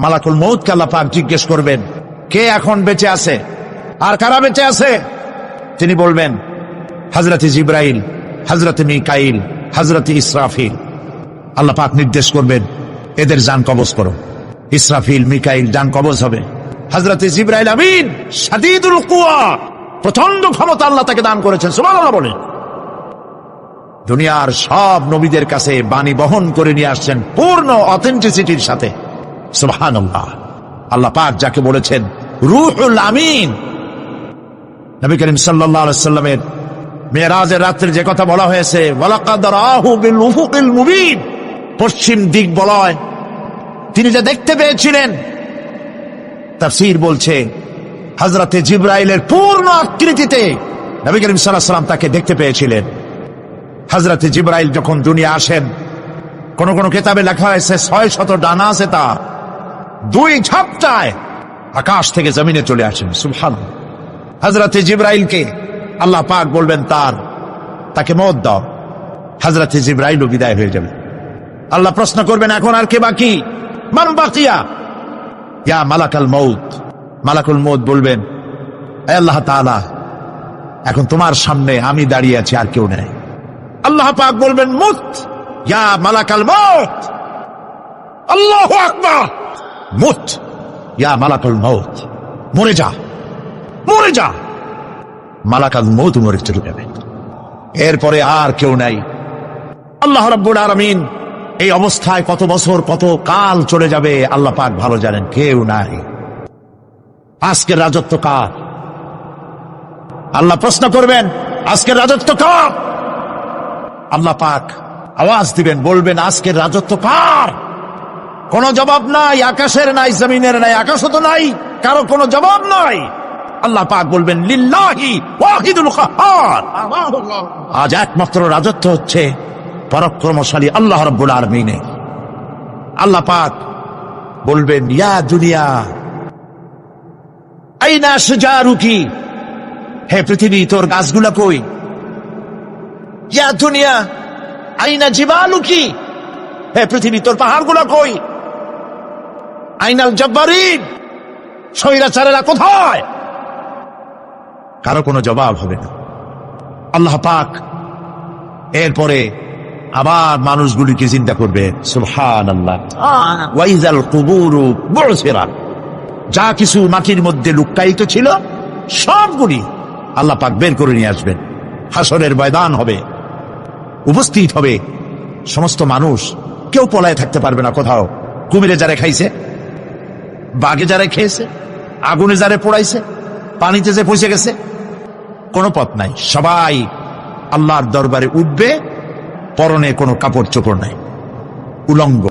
মালাকুল মউতকে আল্লাহ পাক জিজ্ঞেস করবেন, কে এখন বেঁচে আছে আর কারা বেঁচে আছে? তিনি বলবেন হযরত জিবরাইল, হযরত মিকাইল, হযরত ইসরাফিল। আল্লাহ পাক নির্দেশ করবেন, এদের জান কবজ করো। ইসরাফিল, মিকাইল জান কবজ হবে। হযরত জিবরাইল আমিন শাদীদুল কুওয়া, প্রচন্ড ক্ষমতা আল্লাহ তাকে দান করেছেন, সুবহানাল্লাহ বলেন। দুনিয়ার সব নবীদের কাছে বাণী বহন করে নিয়ে আসছেন পূর্ণ অথেন্টিসিটির সাথে, সুবহানাল্লাহ। আল্লাহ পাক যাকে বলেছেন রূহুল আমিন, নবী করিম সাল্লাল্লাহু আলাইহি সাল্লামের মেরাজের রাত্রে যে কথা বলা হয়েছে, ওয়ালাকাদ রাহু বিল উফুকিল মুবিন, পশ্চিম দিক বলয় তিনি যা দেখতে পেয়েছিলেন, তাফসীর বলছে হযরত জিবরাইলের পূর্ণ আকৃতিতে নবী করিম সাল্লাল্লাহু আলাইহি সাল্লাম তাকে দেখতে পেয়েছিলেন। হযরত জিবরাইল যখন দুনিয়া আসেন, কোন কোন কিতাবে লেখা হয়েছে 600 ডানা আছে তার, 2 ঝাপটায় আকাশ থেকে জমিনে চলে আসেন, সুবহানাল্লাহ। হযরত জিবরাইলকে আল্লাহ পাক বলবেন তাকে মওত দাও, হযরত জিবরাইলও বিদায় হয়ে যাবে। আল্লাহ প্রশ্ন করবেন, এখন আর কে বাকি? মান বাকিয়া ইয়া মালাকাল মউত। মালাকুল মউত বলবেন, হে আল্লাহ তাআলা, এখন তোমার সামনে আমি দাঁড়িয়ে আছি, আর কেউ নেই। আল্লাহ পাক বলবেন, মুত ইয়া মালাকাল মউত। আল্লাহু আকবার, মুত ইয়া মালাকুল মউত, মরে যা, মরে যা। মালাকাল মউত মরে চলে যাবে, এরপরে আর কেউ নাই। আল্লাহ রাব্বুল আলামিন এই অবস্থায় কত বছর কত কাল চলে যাবে আল্লাহ পাক ভালো জানেন, কেউ নাই। আজকের রাজত্ব কার? আল্লাহ প্রশ্ন করবেন, আজকের রাজত্ব কার? আল্লাহ পাক আওয়াজ দিবেন, বলবেন, আজকের রাজত্ব কার? কোন জবাব নাই, আকাশের নাই, জমিনের নাই, আকাশও তো নাই, কারো কোনো জবাব নাই। আল্লাহ পাক বলবেন, লিল্লাহি ওয়াহিদুল কাহ্হার, আজ একমাত্র রাজত্ব হচ্ছে পরাক্রমশালী আল্লাহ রাব্বুল আলামিনের। আল্লাহ পাক বলবেন, ইয়া দুনিয়া আইনা শাজারুকি, হে পৃথিবী তোর গাছগুলা কই? ইয়া দুনিয়া আইনা জিবালুকি, হে পৃথিবী তোর পাহাড়গুলা কই? আইনাল জব্বারিন, স্বৈরাচারেরা কোথায়? কারো কোনো জবাব হবে না। আল্লাহ পাক এরপরে আবার মানুষগুলিকে চিন্তা করবে, সুবহানাল্লাহ। ওয়াইজাল কুবুরু বুসিরাত, যা কিছু মাটির মধ্যে লুক্কায়িত ছিল সবগুলি আল্লাহ পাক বের করে নিয়ে আসবেন। হাসরের ময়দান হবে, উপস্থিত হবে সমস্ত মানুষ, কেউ পলায় থাকতে পারবে না কোথাও। কুমিরে যারা খাইছে, বাঘে যারা খেয়েছে, আগুনে যারা পোড়াইছে, পানিতে যে পৌঁছে গেছে, কোনো পথ নাই। সবাই আল্লাহর দরবারে উঠবে, পরনে কোনো কাপড় চোপড় নাই, উলঙ্গ।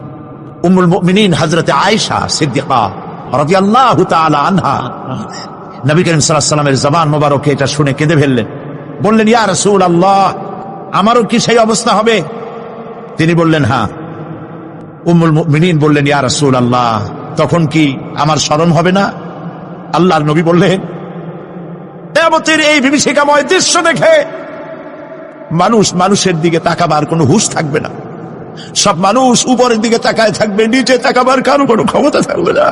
উম্মুল মুমিনিন হযরত আয়েশা সিদ্দিকা রাদিয়াল্লাহু তাআলা আনহা, নবী করিম সাল্লাল্লাহু আলাইহি ওয়াসাল্লামের জবান মোবারকে এটা শুনে কেঁদে ফেললেন, বললেন, ইয়া রাসূলুল্লাহ, আমারও কি সেই অবস্থা হবে? তিনি বললেন, হ্যাঁ। উম্মুল মুমিনিন বললেন, ইয়া রাসূলুল্লাহ, তখন কি আমার শরম হবে না? আল্লাহর নবী বললেন, কিয়ামতের এই বিভীষিকাময় দৃশ্য দেখে মানুষ মানুষের দিকে তাকাবার কোনো হুঁশ থাকবে না। সব মানুষ উপরের দিকে তাকায় থাকবে, নিচে তাকাবার কারো কোনো ক্ষমতা থাকবে না।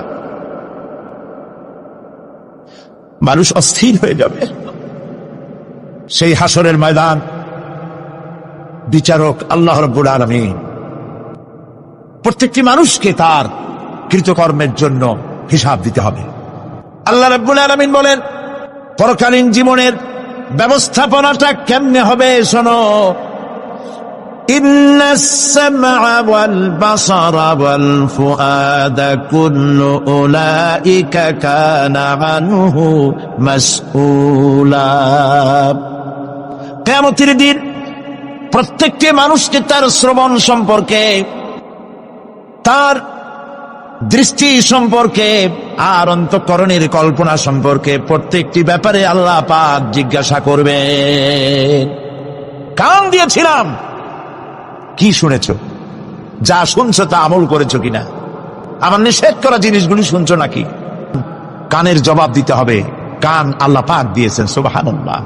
মানুষ অস্থির হয়ে যাবে। সেই হাসরের ময়দান বিচারক আল্লাহ রাব্বুল আলামিন প্রত্যেকটি মানুষকে তার কৃতকর্মের জন্য হিসাব দিতে হবে। আল্লাহ রাব্বুল আলামিন বলেন, পরকালীন জীবনের ব্যবস্থাপনাটা কেমনে হবে শোনো। ইন্নাস সামআ ওয়াল বাসারা ওয়াল ফুআদা কুল্লু উলাইকা কানা আনহু মাসউলা। কিয়ামতের দিন প্রত্যেকটি মানুষকে তার শ্রবণ সম্পর্কে, তার দৃষ্টি সম্পর্কে, আর অন্তঃকরণের কল্পনা সম্পর্কে প্রত্যেকটি ব্যাপারে আল্লাহ পাক জিজ্ঞাসা করবেন। কান দিয়েছিলাম, কি শুনেছো? যা শুনছো তা আমল করেছো কিনা? আমার নিষেধ করা জিনিসগুলি শুনছো নাকি? কানের জবাব দিতে হবে। কান আল্লাহ পাক দিয়েছেন, সুবহানাল্লাহ।